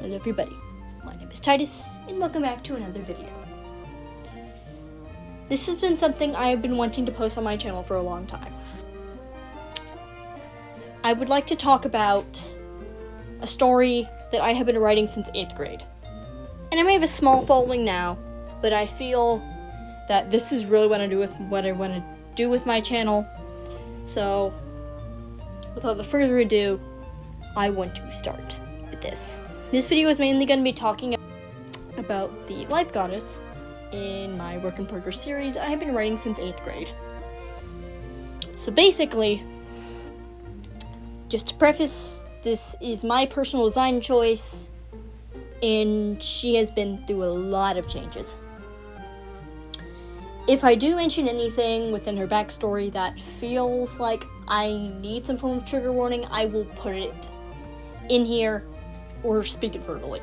Hello everybody, my name is Titus, and welcome back to another video. This has been something I have been wanting to post on my channel for a long time. I would like to talk about a story that I have been writing since 8th grade. And I may have a small following now, but I feel that this is really what I want to do with my channel. So, without further ado, I want to start with this. This video is mainly going to be talking about the life goddess in my work in progress series I have been writing since 8th grade. So basically, just to preface, this is my personal design choice, and she has been through a lot of changes. If I do mention anything within her backstory that feels like I need some form of trigger warning, I will put it in here or speak it verbally.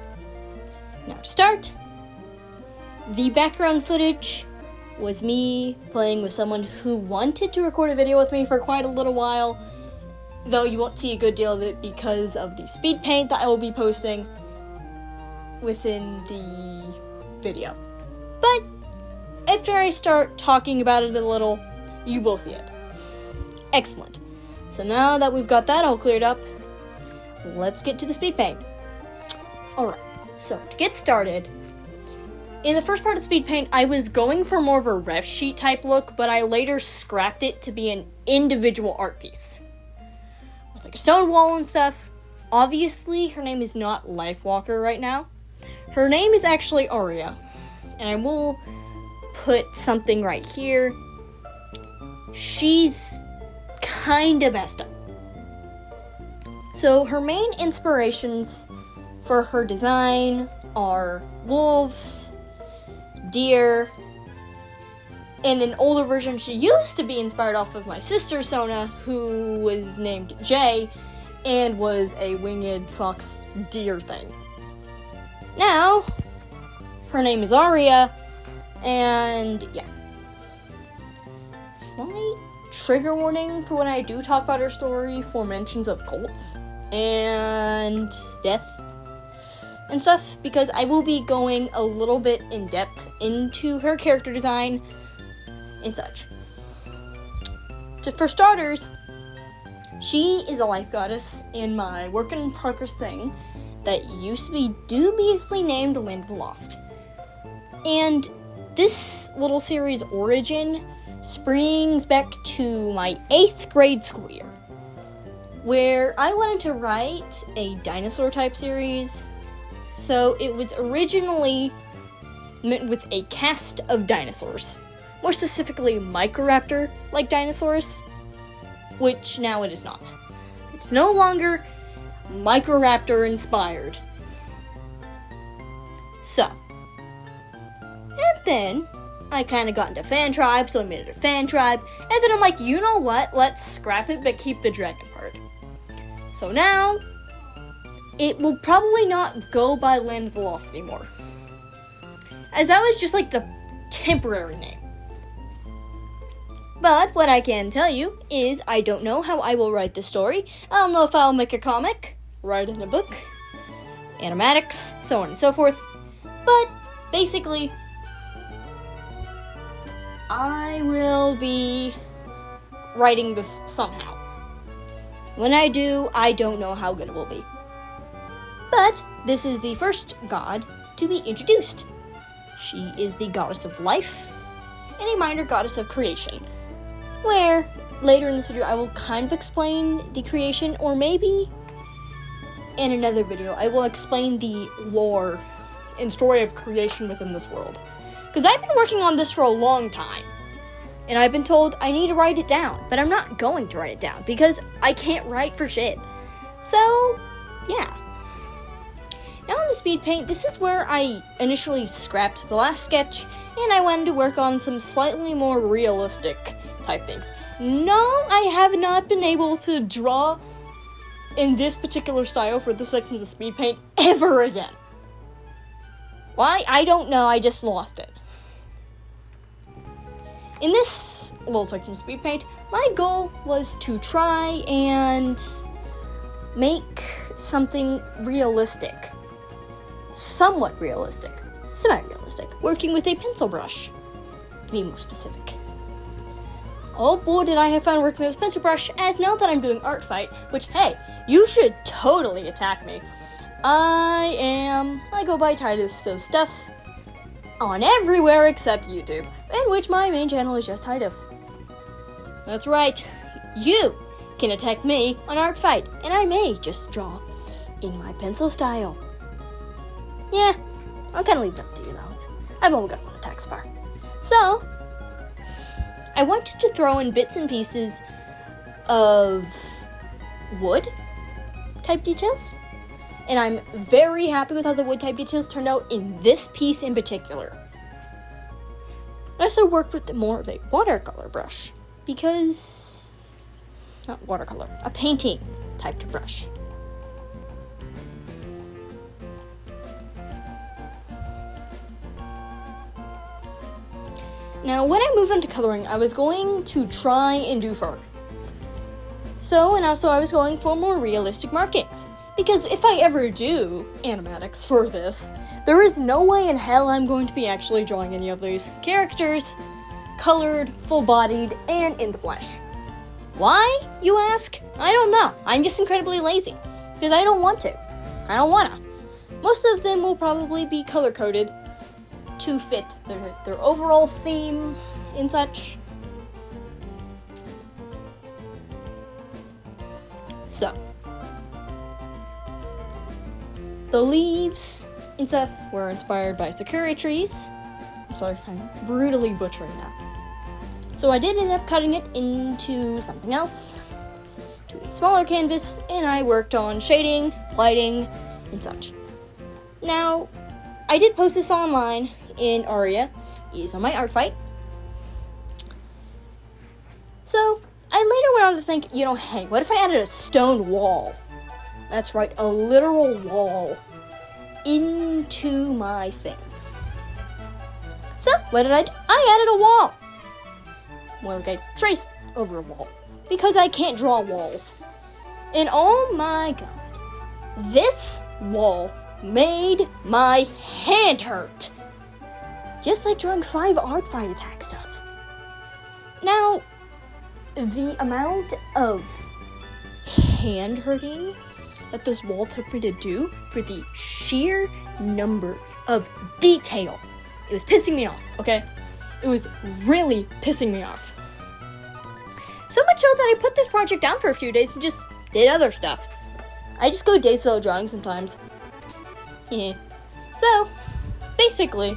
Now to start, the background footage was me playing with someone who wanted to record a video with me for quite a little while, though you won't see a good deal of it because of the speed paint that I will be posting within the video. But after I start talking about it a little, you will see it. Excellent. So now that we've got that all cleared up, let's get to the speed paint. Alright, so to get started, in the first part of speed paint, I was going for more of a ref sheet type look, but I later scrapped it to be an individual art piece. With like a stone wall and stuff. Obviously, her name is not Lifewalker right now. Her name is actually Aria, and I will put something right here. She's kinda messed up. So her main inspirations for her design are wolves, deer, and an older version she used to be inspired off of my sister Sona, who was named Jay and was a winged fox deer thing. Now, her name is Aria, and yeah. Slight trigger warning for when I do talk about her story for mentions of cults and death and stuff, because I will be going a little bit in depth into her character design and such. For starters, she is a life goddess in my work in progress thing that used to be dubiously named Land of the Lost. And this little series origin springs back to my 8th grade school year, where I wanted to write a dinosaur type series. So it was originally meant with a cast of dinosaurs, more specifically Microraptor-like dinosaurs, which now it is not. It's no longer Microraptor inspired. So, and then I kind of got into fan tribe, so I made it a fan tribe, and then I'm like, you know what, let's scrap it but keep the dragon part. So now, it will probably not go by Land of the Lost anymore, as that was just like the temporary name. But what I can tell you is I don't know how I will write this story. I don't know if I'll make a comic, write in a book, animatics, so on and so forth. But basically, I will be writing this somehow. When I do, I don't know how good it will be. But this is the first god to be introduced. She is the goddess of life and a minor goddess of creation, where later in this video I will kind of explain the creation, or maybe in another video I will explain the lore and story of creation within this world. Because I've been working on this for a long time, and I've been told I need to write it down, but I'm not going to write it down because I can't write for shit. So, yeah. Now on the speed paint, this is where I initially scrapped the last sketch, and I wanted to work on some slightly more realistic type things. No, I have not been able to draw in this particular style for this section of the speed paint ever again. Why? I don't know, I just lost it. In this little section of speed paint, my goal was to try and make something realistic somewhat realistic, semi-realistic, working with a pencil brush, to be more specific. Oh boy, did I have fun working with this pencil brush, as now that I'm doing art fight, which, hey, you should totally attack me. I go by Titus Does Stuff on everywhere except YouTube, in which my main channel is just Titus. That's right, you can attack me on art fight, and I may just draw in my pencil style. Yeah, I'll kind of leave that up to you though. I've only got one attack so far. So, I wanted to throw in bits and pieces of wood type details, and I'm very happy with how the wood type details turned out in this piece in particular. I also worked with more of a watercolor brush, because, not watercolor, a painting type of brush. Now, when I moved on to coloring, I was going to try and do fur. And also I was going for more realistic markings. Because if I ever do animatics for this, there is no way in hell I'm going to be actually drawing any of these characters colored, full-bodied, and in the flesh. Why, you ask? I don't know. I'm just incredibly lazy. Because I don't want to. I don't wanna. Most of them will probably be color-coded to fit their overall theme and such. So, the leaves and stuff were inspired by sakura trees. I'm sorry if I'm brutally butchering that. So I did end up cutting it into something else, to a smaller canvas, and I worked on shading, lighting, and such. Now, I did post this online in Aria. It is on my art fight. So, I later went on to think, hey, what if I added a stone wall? That's right, a literal wall into my thing. So, what did I do? I added a wall. More like I traced over a wall. Because I can't draw walls. And oh my god, this wall made my hand hurt. Just like drawing 5 art fight attacks does. Now, the amount of hand hurting that this wall took me to do for the sheer number of detail, it was pissing me off, okay? It was really pissing me off. So much so that I put this project down for a few days and just did other stuff. I just go day slow drawing sometimes. Yeah. So, basically,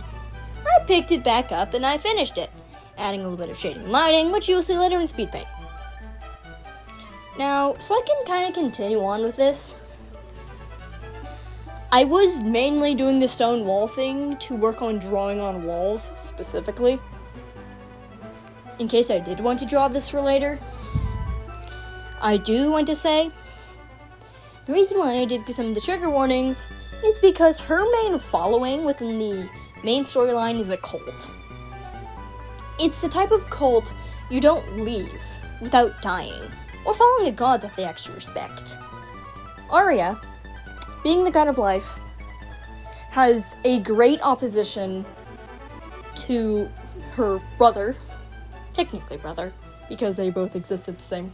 I picked it back up and I finished it, adding a little bit of shading and lighting, which you will see later in speed paint. Now, so I can kind of continue on with this. I was mainly doing the stone wall thing to work on drawing on walls, specifically. In case I did want to draw this for later. I do want to say, the reason why I did some of the trigger warnings is because her main following within the main storyline is a cult. It's the type of cult you don't leave without dying, or following a god that they actually respect. Arya, being the god of life, has a great opposition to her brother, technically brother, because they both exist at the same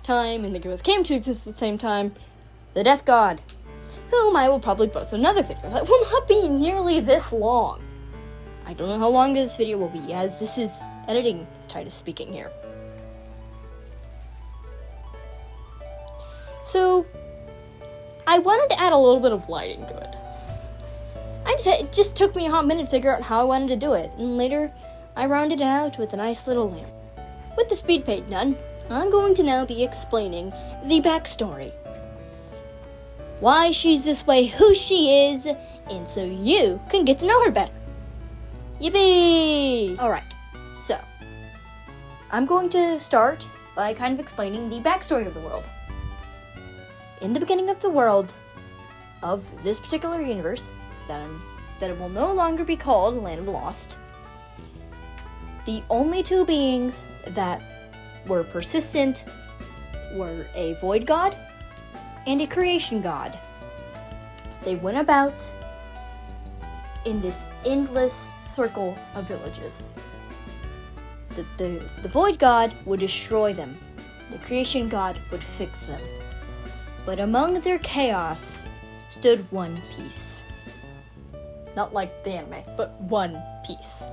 time, and they both came to exist at the same time, the death god, whom I will probably post another video that will not be nearly this long. I don't know how long this video will be, as this is editing Titus speaking here. So, I wanted to add a little bit of lighting to it. It just took me a hot minute to figure out how I wanted to do it, and later I rounded it out with a nice little lamp. With the speed paint done, I'm going to now be explaining the backstory. Why she's this way, who she is, and so you can get to know her better. Yippee! Alright, so, I'm going to start by kind of explaining the backstory of the world. In the beginning of the world of this particular universe, that it will no longer be called Land of the Lost, the only two beings that were persistent were a void god and a creation god. They went about in this endless circle of villages. The Void God would destroy them. The Creation God would fix them. But among their chaos stood one piece. Not like the anime, but one piece.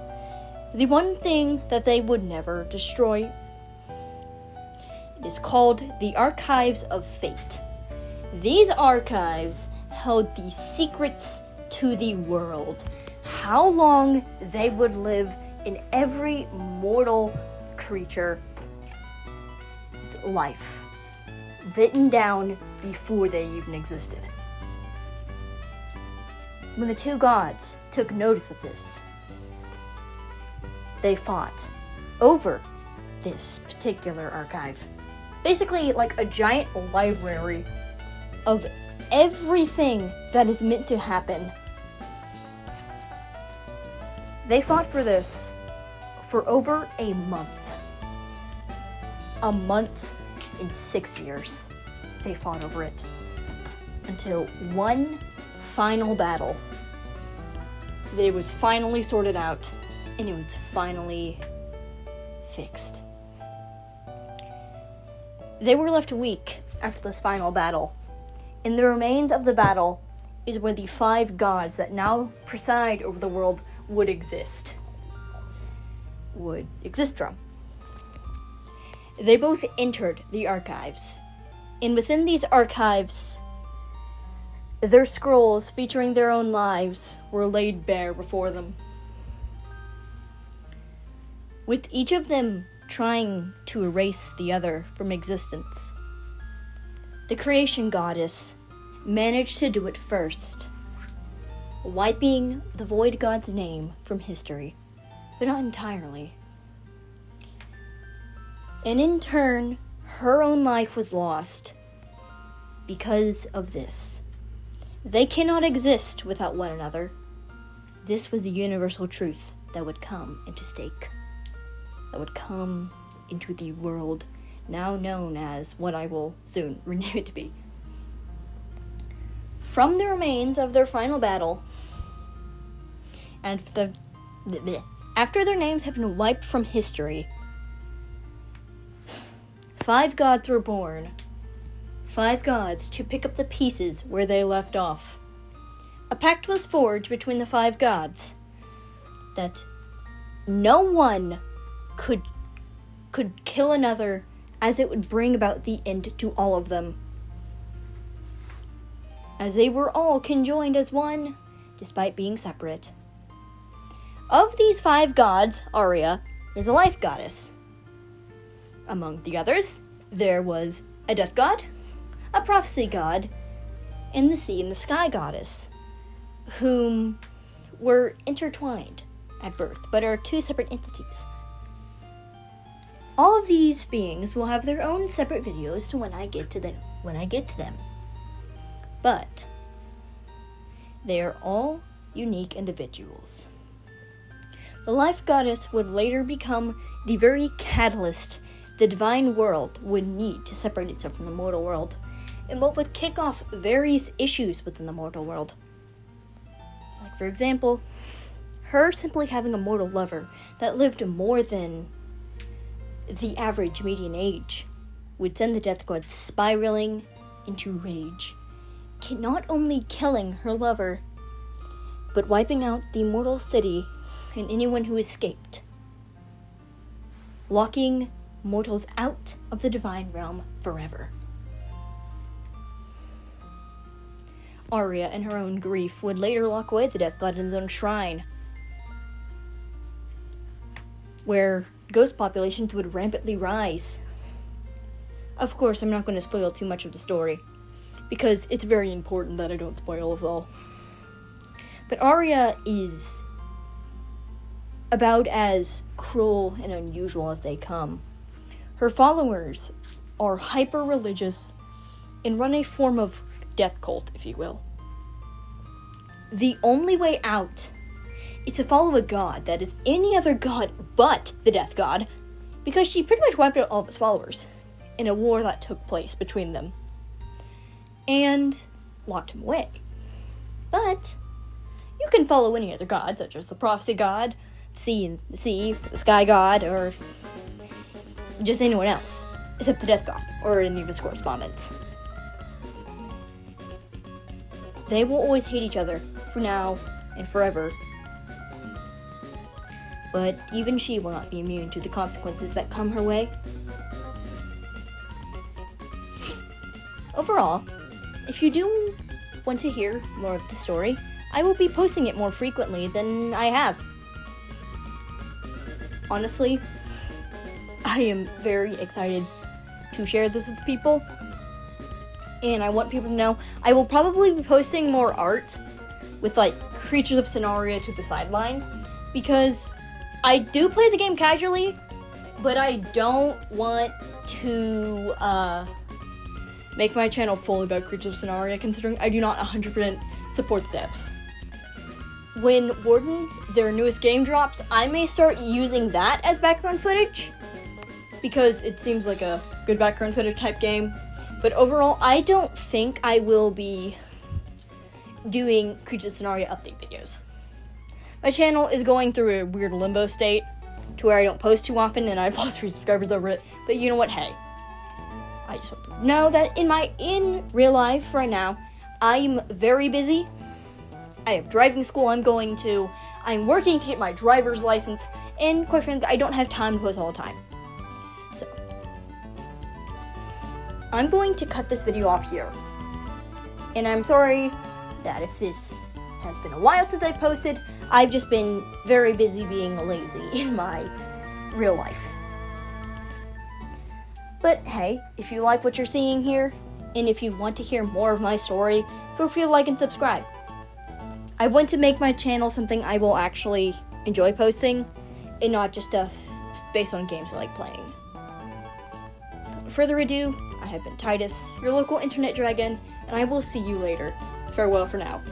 The one thing that they would never destroy. It is called the Archives of Fate. These archives held the secrets to the world. How long they would live in every mortal creature's life. Written down before they even existed. When the two gods took notice of this, they fought over this particular archive. Basically, like a giant library of everything that is meant to happen. They fought for this for over a month. A month in 6 years. They fought over it. Until one final battle. It was finally sorted out. And it was finally fixed. They were left weak after this final battle. In the remains of the battle is where the 5 gods that now preside over the world would exist from. They both entered the archives. And within these archives, their scrolls featuring their own lives were laid bare before them. With each of them trying to erase the other from existence. The Creation Goddess managed to do it first, wiping the Void God's name from history, but not entirely. And in turn, her own life was lost because of this. They cannot exist without one another. This was the universal truth that would come into stake. That would come into the world now known as what I will soon rename it to be. From the remains of their final battle, and after their names have been wiped from history, 5 gods were born. 5 gods to pick up the pieces where they left off. A pact was forged between the 5 gods that no one could kill another, as it would bring about the end to all of them. As they were all conjoined as one, despite being separate. Of these 5 gods, Arya is a life goddess. Among the others, there was a death god, a prophecy god, and the sea and the sky goddess, whom were intertwined at birth, but are 2 separate entities. All of these beings will have their own separate videos to when I get to them. But they are all unique individuals. The life goddess would later become the very catalyst the divine world would need to separate itself from the mortal world, and what would kick off various issues within the mortal world. Like, for example, her simply having a mortal lover that lived more than the average median age would send the death god spiraling into rage, not only killing her lover, but wiping out the mortal city and anyone who escaped, locking mortals out of the divine realm forever. Arya, in her own grief, would later lock away the death god in his own shrine, where ghost populations would rampantly rise. Of course, I'm not going to spoil too much of the story, because it's very important that I don't spoil us all. But Arya is about as cruel and unusual as they come. Her followers are hyper-religious and run a form of death cult, if you will. The only way out is to follow a god that is any other god but the death god, because she pretty much wiped out all of his followers in a war that took place between them and locked him away. But You can follow any other god, such as the prophecy god, the sea, the sky god, or just anyone else, except the death god, or any of his correspondents. They will always hate each other, for now and forever. But even she will not be immune to the consequences that come her way. Overall, if you do want to hear more of the story, I will be posting it more frequently than I have. Honestly, I am very excited to share this with people, and I want people to know I will probably be posting more art with like creatures of Scenaria to the sideline, because I do play the game casually, but I don't want to make my channel fully about creatures of Scenaria, considering I do not 100% support the devs. When Warden, their newest game, drops, I may start using that as background footage, because it seems like a good background footage type game. But overall, I don't think I will be doing Creatures of Scenaria update videos. My channel is going through a weird limbo state to where I don't post too often, and I've lost 3 subscribers over it. But you know what? Hey, I just want to know that in real life right now, I'm very busy. I have driving school I'm going to. I'm working to get my driver's license, and quite frankly, I don't have time to post all the time. So, I'm going to cut this video off here. And I'm sorry that if this has been a while since I posted, I've just been very busy being lazy in my real life. But hey, if you like what you're seeing here, and if you want to hear more of my story, feel free to like and subscribe. I want to make my channel something I will actually enjoy posting, and not just stuff based on games I like playing. Without further ado, I have been Titus, your local internet dragon, and I will see you later. Farewell for now.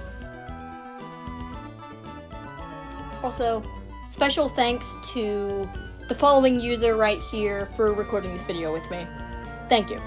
Also, special thanks to the following user right here for recording this video with me. Thank you.